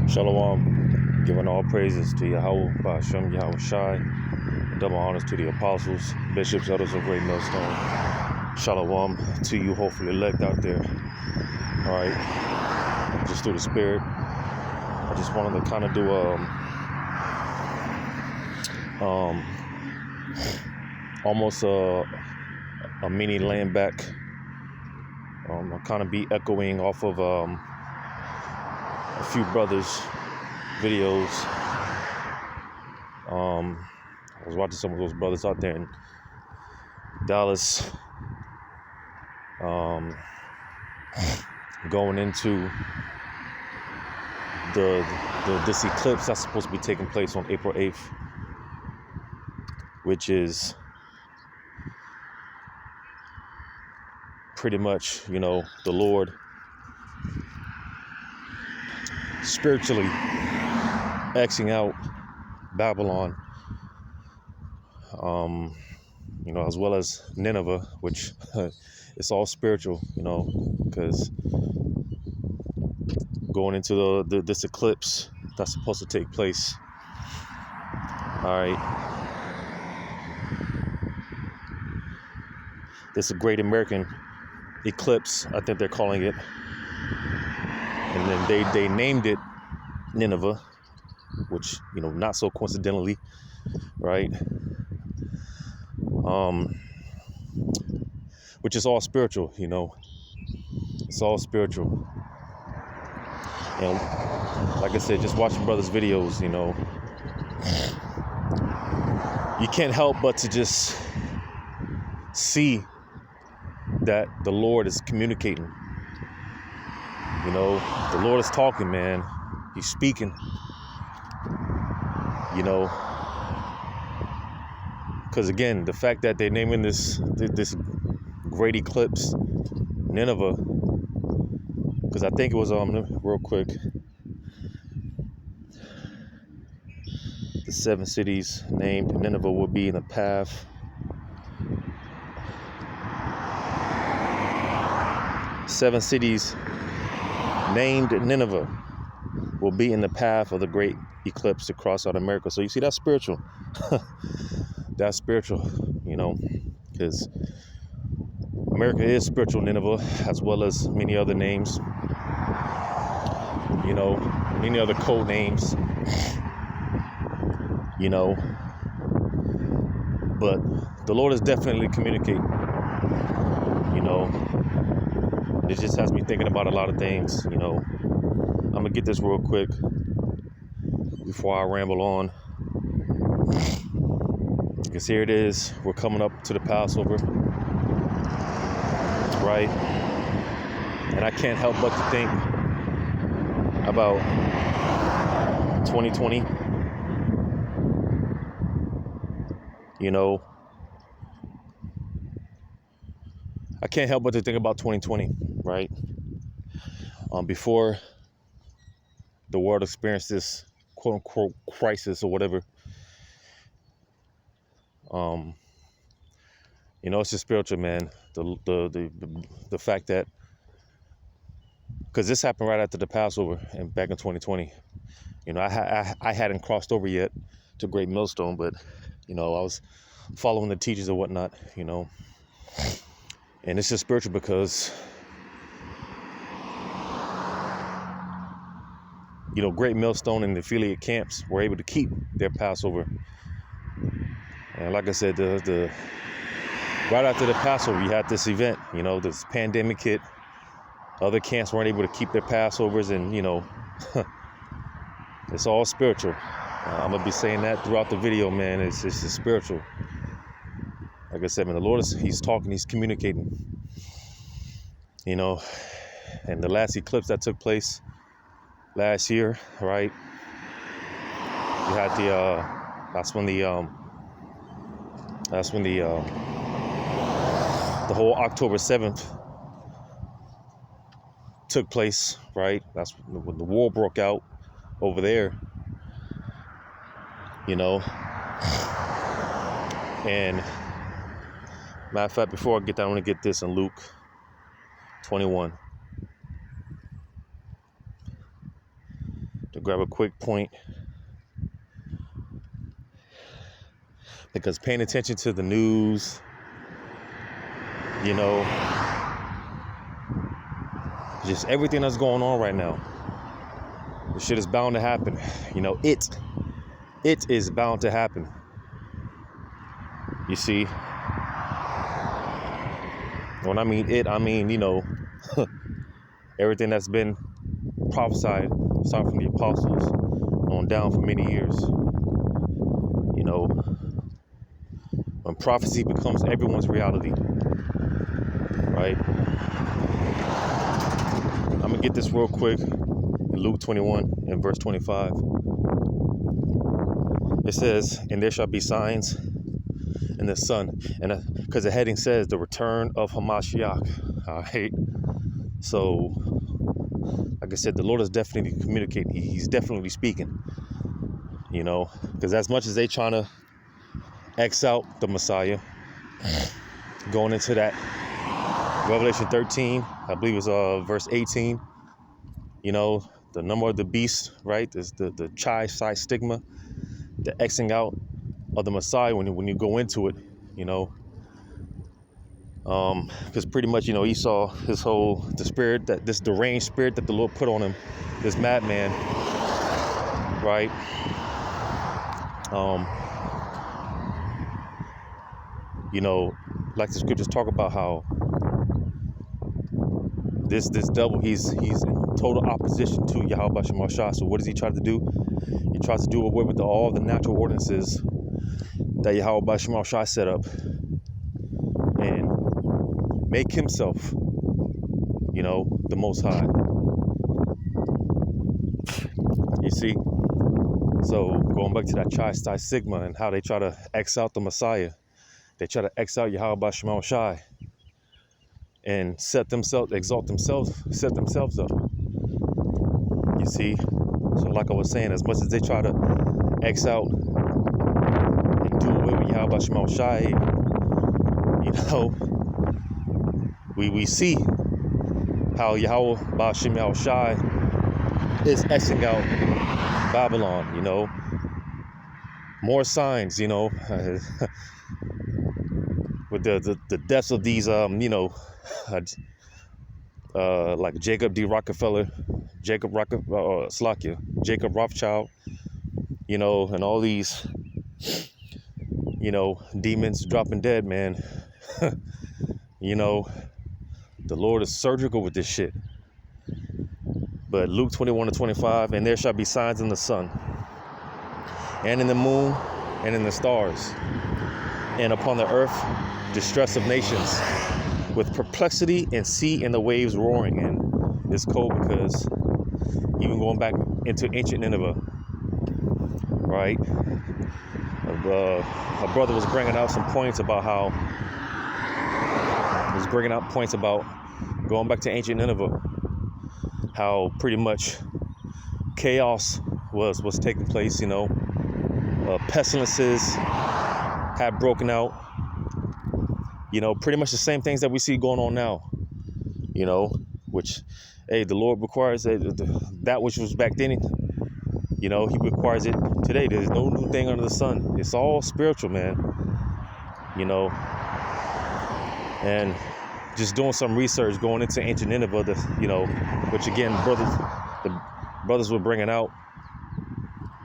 Shalom, giving all praises to Yahweh, Ba'ashem, Yahweh Shai, double honors to the apostles, bishops, elders of Great Millstone. Shalom to you, hopefully elect out there. All right, just through the Spirit. I just wanted to kind of do almost a mini land back. I'll kind of be echoing off of a few brothers' videos. I was watching some of those brothers out there in Dallas, going into this eclipse that's supposed to be taking place on April 8th, which is pretty much, the Lord spiritually Xing out Babylon, as well as Nineveh, which it's all spiritual, because going into this eclipse that's supposed to take place. All right, this is a great American eclipse, I think they're calling it, and then they named it Nineveh, which not so coincidentally, right? Which is all spiritual, it's all spiritual. And like I said, just watching brothers' videos, you can't help but to just see that the Lord is communicating. The Lord is talking, man. He's speaking. Because again, the fact that they're naming this great eclipse Nineveh, because I think it was real quick, the 7 cities named Nineveh will be in the path. 7 cities named Nineveh will be in the path of the great eclipse to cross out America. So you see, that's spiritual. That's spiritual, because America is spiritual Nineveh, as well as many other names, many other code names, but the Lord is definitely communicating, it just has me thinking about a lot of things, I'm gonna get this real quick before I ramble on, because here it is, we're coming up to the Passover, right? And I can't help but to think about 2020, I can't help but to think about 2020, right? Before the world experienced this quote unquote crisis or whatever, it's just spiritual, man. The fact that, because this happened right after the Passover and back in 2020, I hadn't crossed over yet to Great Millstone, but I was following the teachers and whatnot, and it's just spiritual because Great Millstone and the affiliate camps were able to keep their Passover. And like I said, the right after the Passover, you had this event, this pandemic hit. Other camps weren't able to keep their Passovers, and it's all spiritual. I'm gonna be saying that throughout the video, man. It's just spiritual. Like I said, man, the Lord He's talking, He's communicating. And the last eclipse that took place last year, right? You had that's when the whole October 7th took place, right? That's when the war broke out over there, and matter of fact, before I get that, I want to get this in Luke 21. to grab a quick point, because paying attention to the news, you know, just everything that's going on right now, this shit is bound to happen. You know, it is bound to happen. You see, when I mean it, I mean, you know, everything that's been prophesied, starting from the apostles on down for many years. You know, when prophecy becomes everyone's reality, right? I'm gonna get this real quick. In Luke 21 and verse 25, it says, "And there shall be signs in the sun," and because the heading says the return of Hamashiach. All right. So, like I said, the Lord is definitely communicating. He's definitely speaking. You know, because as much as they trying to X out the Messiah, going into that Revelation 13, I believe it's verse 18. You know, the number of the beast, right? There's the chi-psi stigma, the Xing out of the Messiah when you go into it, you know. Because pretty much, you know, Esau, the spirit, that this deranged spirit that the Lord put on him, this madman, right? You know, like the scriptures talk about how this devil, he's in total opposition to Yahweh Shem Shah. So what does he try to do? He tries to do away with all the natural ordinances that Yahweh Shem Shah set up and make himself, you know, the Most High. You see? So going back to that Chi Sigma and how they try to X out the Messiah, they try to X out Yahweh Shem Shah and exalt themselves, set themselves up. You see? So like I was saying, as much as they try to X out and do away with Yahweh Shem Shah, you know, we see how Yahweh Shem Shah is Xing out Babylon, you know. More signs, you know, with the deaths of these, you know, like Jacob Rothschild, you know, and all these, you know, demons dropping dead, man. You know, the Lord is surgical with this shit. But Luke 21 to 25, "And there shall be signs in the sun, and in the moon, and in the stars, and upon the earth distress of nations, with perplexity and sea and the waves roaring." And it's cold because even going back into ancient Nineveh, right? A brother was bringing out some points about how going back to ancient Nineveh, how pretty much chaos was taking place, you know. Pestilences had broken out, you know, pretty much the same things that we see going on now, you know, which, hey, the Lord requires that which was back then, you know, he requires it today. There's no new thing under the sun. It's all spiritual, man, you know. And just doing some research, going into ancient Nineveh, you know, which again, the brothers were bringing out,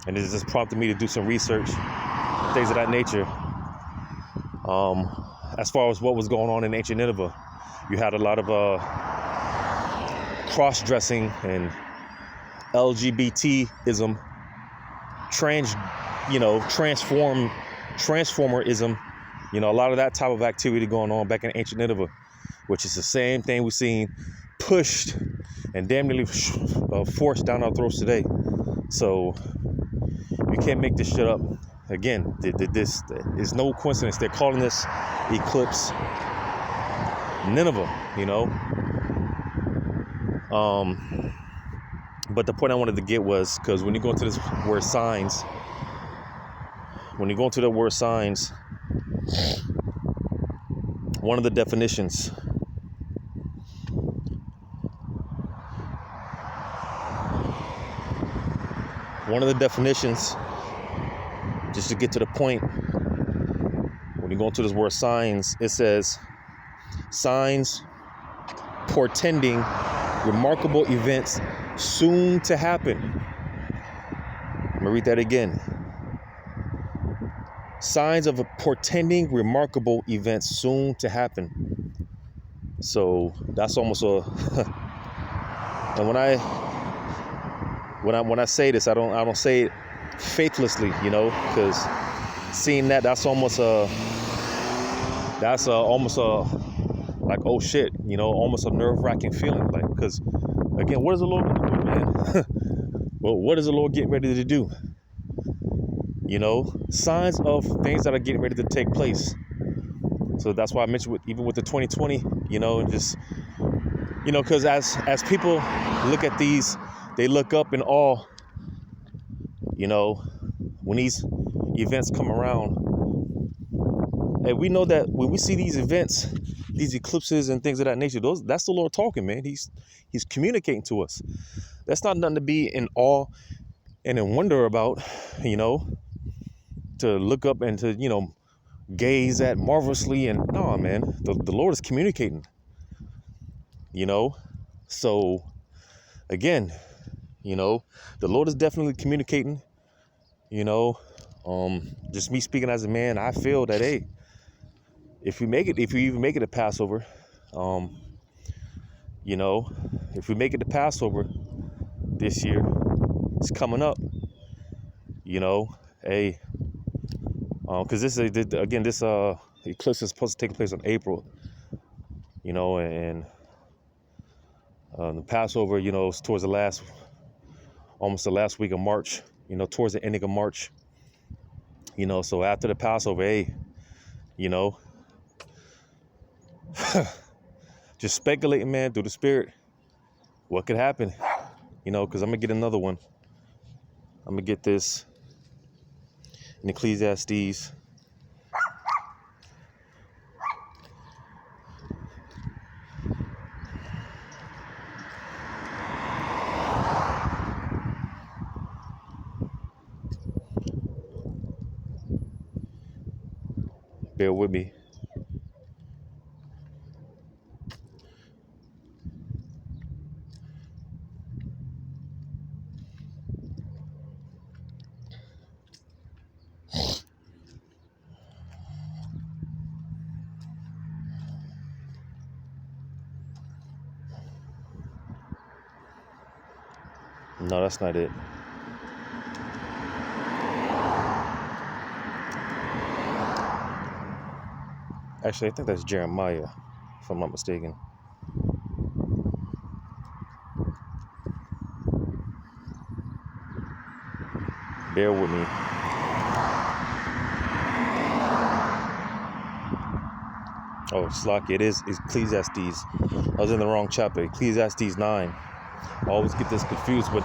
and it just prompted me to do some research, things of that nature. As far as what was going on in ancient Nineveh, you had a lot of cross-dressing and LGBTism, transformerism, you know, a lot of that type of activity going on back in ancient Nineveh, which is the same thing we've seen pushed and damn nearly forced down our throats today. So you can't make this shit up. Again, this is no coincidence. They're calling this eclipse Nineveh, you know. But the point I wanted to get was, because when you go into this word signs, one of the definitions one of the definitions, just to get to the point, when you go into this word signs, it says signs portending remarkable events soon to happen. I'm gonna read that again. Signs of portending remarkable events soon to happen. So that's almost a and when I say this, I don't say it faithlessly, because seeing that's almost like, oh shit, almost a nerve-wracking feeling, like, because again, what is the Lord gonna do, man? Well, what is the Lord getting ready to do? Signs of things that are getting ready to take place. So that's why I mentioned even with the 2020, and just, because as people look at these, they look up in awe, when these events come around. And we know that when we see these events, these eclipses and things of that nature, that's the Lord talking, man. He's communicating to us. That's not nothing to be in awe and in wonder about, to look up and to, gaze at marvelously. And no, man, the Lord is communicating, So again, the Lord is definitely communicating, just me speaking as a man, I feel that, hey, if you even make it to Passover, if we make it to Passover this year, it's coming up, hey, because this eclipse is supposed to take place in April, and the Passover, is towards almost the last week of March, towards the ending of March, so after the Passover, hey, just speculating, man, through the Spirit, what could happen, because I'm gonna get another one. I'm gonna get this in Ecclesiastes. Bear with me. No, that's not it. Actually, I think that's Jeremiah, if I'm not mistaken. Bear with me. Oh, Slock, it is Ecclesiastes. I was in the wrong chapter. Ecclesiastes 9. I always get this confused with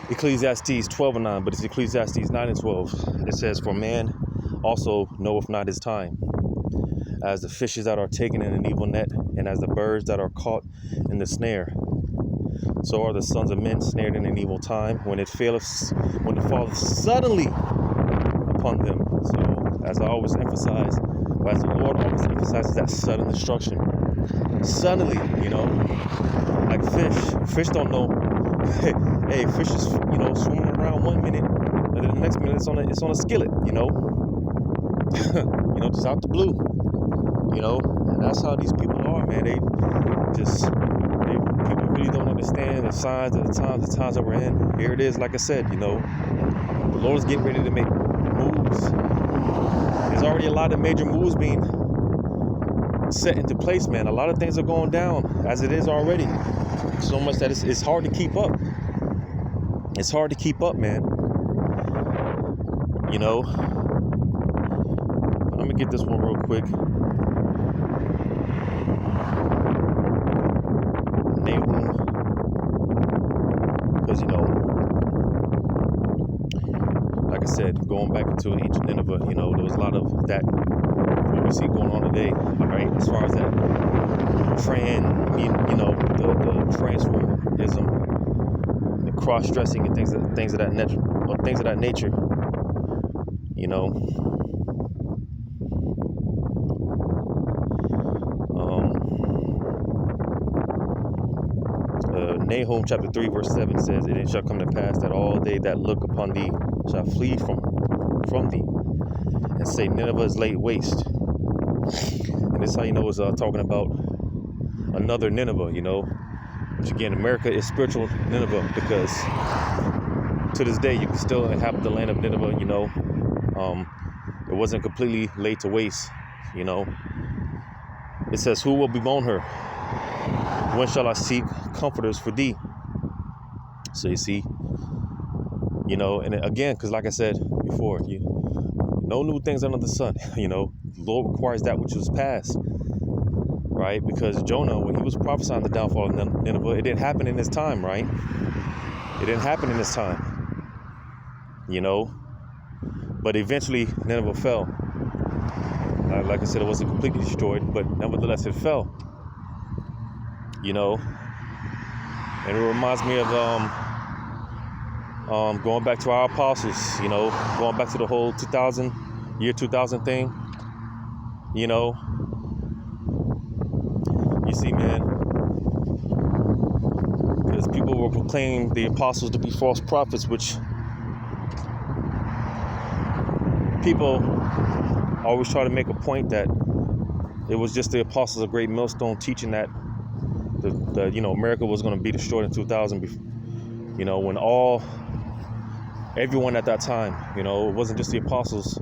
Ecclesiastes 12 and 9, but it's Ecclesiastes 9 and 12. It says, "For man also knoweth not his time, as the fishes that are taken in an evil net, and as the birds that are caught in the snare. So are the sons of men snared in an evil time, when it falleth suddenly upon them." So, as I always emphasize, as the Lord always emphasizes, that sudden destruction. Suddenly, like fish don't know. Hey, fish is, swimming around 1 minute, and then the next minute it's on a skillet, just out the blue, and that's how these people are, man. People really don't understand the signs of the times that we're in. Here it is, like I said, the Lord's getting ready to make moves. There's already a lot of major moves being set into place, man. A lot of things are going down as it is already. So much that it's hard to keep up. It's hard to keep up, man. I'm gonna get this one real quick. Nahum, because like I said, going back into ancient Nineveh, there was a lot of that what we see going on today. All right, as far as that the transhumanism, the cross-dressing and things of that nature. You know, Nahum chapter 3 verse 7 says, "And it shall come to pass that all they that look upon thee shall flee from thee, and say, Nineveh is laid waste." And this is how you know it's talking about another Nineveh, you know. Which again, America is spiritual Nineveh, because to this day you can still inhabit the land of Nineveh, you know. It wasn't completely laid to waste, you know. It says, "Who will bemoan her? When shall I seek comforters for thee?" So you see, you know, and again, because like I said before, no new things under the sun. You know, the Lord requires that which was past, right? Because Jonah, when he was prophesying the downfall of Nineveh, it didn't happen in his time, right? It didn't happen in his time, you know. But eventually, Nineveh fell. Like I said, it wasn't completely destroyed, but nevertheless, it fell. You know, and it reminds me of going back to our apostles, you know, going back to the whole 2000 thing, you know. You see, man, because people will proclaim the apostles to be false prophets, which people always try to make a point that it was just the apostles of Great Millstone teaching that the you know, America was going to be destroyed in 2000, you know, when everyone at that time, you know, it wasn't just the apostles,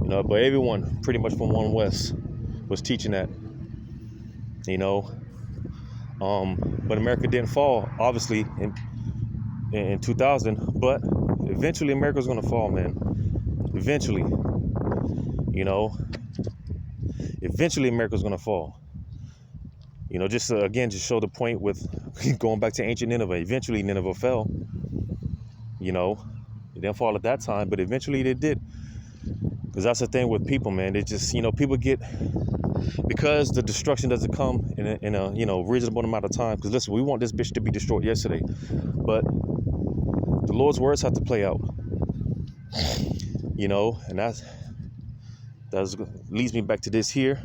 you know, but everyone pretty much from One West was teaching that, you know. But America didn't fall, obviously, in 2000, but eventually America's going to fall, man. Eventually, you know, eventually America's going to fall. You know, just again, just show the point with going back to ancient Nineveh. Eventually Nineveh fell, you know. It didn't fall at that time, but eventually they did. Because that's the thing with people, man. They just, you know, people get, because the destruction doesn't come in a you know, reasonable amount of time. Because listen, we want this bitch to be destroyed yesterday, but the Lord's words have to play out, you know. And that leads me back to this here.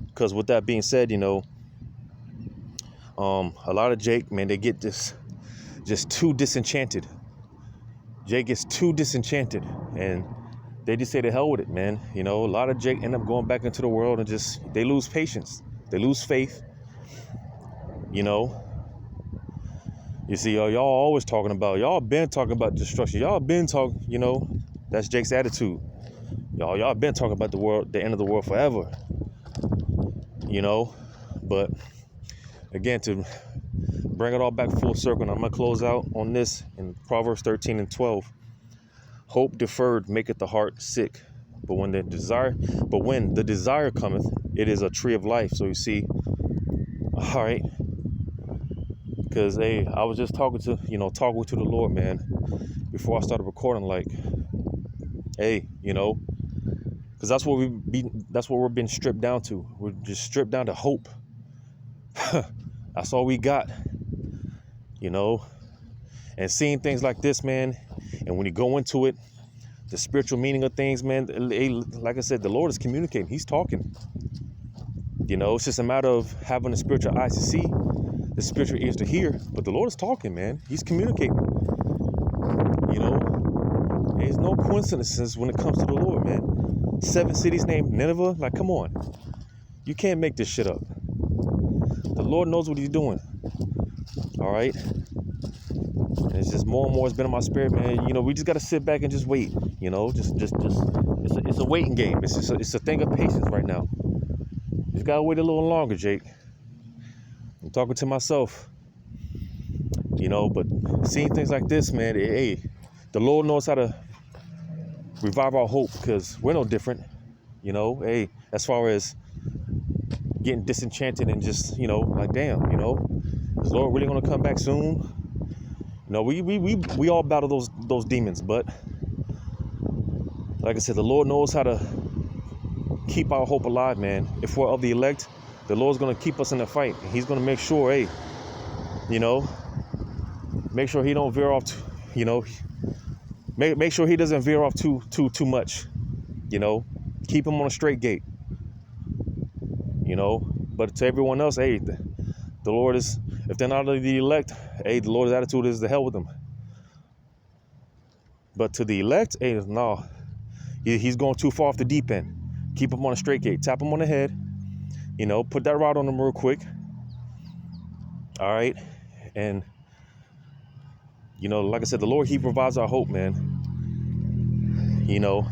Because with that being said, you know, a lot of Jake, man, they get this just too disenchanted. Jake gets too disenchanted, and they just say the hell with it, man. You know, a lot of Jake end up going back into the world and just, they lose patience. They lose faith, you know. You see, y'all always talking about, y'all been talking about destruction. Y'all been talking, you know, that's Jake's attitude. Y'all been talking about the world, the end of the world forever, you know. But again, to bring it all back full circle, and I'm gonna close out on this in Proverbs 13:12. Hope deferred maketh the heart sick, but when the desire cometh, it is a tree of life. So you see, all right, because hey, I was just talking to the Lord, man, before I started recording, like, hey, you know, because that's what we're being stripped down to. We're just stripped down to hope. That's all we got, you know. And seeing things like this, man, and when you go into it, the spiritual meaning of things, man, like I said, the Lord is communicating. He's talking. You know, it's just a matter of having the spiritual eyes to see, the spiritual ears to hear. But the Lord is talking, man. He's communicating. You know, there's no coincidences when it comes to the Lord, man. 7 cities named Nineveh, like, come on. You can't make this shit up. The Lord knows what he's doing. All right? And it's just more and more, it's been in my spirit, man. You know, we just got to sit back and just wait. You know, just it's a waiting game. It's a thing of patience right now. Just got to wait a little longer, Jake. I'm talking to myself. You know, but seeing things like this, man, hey, the Lord knows how to revive our hope, because we're no different. You know, hey, as far as getting disenchanted and just, you know, like, damn, you know, is the Lord really gonna come back soon? You know, we all battle those demons, but like I said, the Lord knows how to keep our hope alive, man. If we're of the elect, the Lord's gonna keep us in the fight. He's gonna make sure, hey, You know, make sure he don't veer off. You know, make sure he doesn't veer off too much. You know, keep him on a straight gate. You know, but to everyone else, hey, the Lord is, if they're not of the elect, hey, the Lord's attitude is to hell with them. But to the elect, hey, no, he's going too far off the deep end. Keep him on a straight gate. Tap him on the head. You know, put that rod on him real quick. All right. And, you know, like I said, the Lord, he provides our hope, man. You know,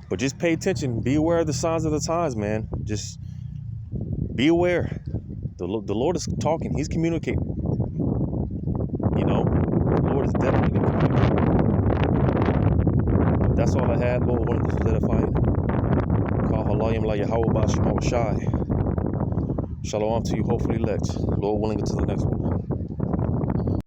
but just pay attention. Be aware of the signs of the times, man. Just be aware. The Lord is talking. He's communicating. You know, the Lord is definitely communicating. But that's all I had. Lord, one of this was edifying. Shalom to you, hopefully elect. Lord willing, to the next one.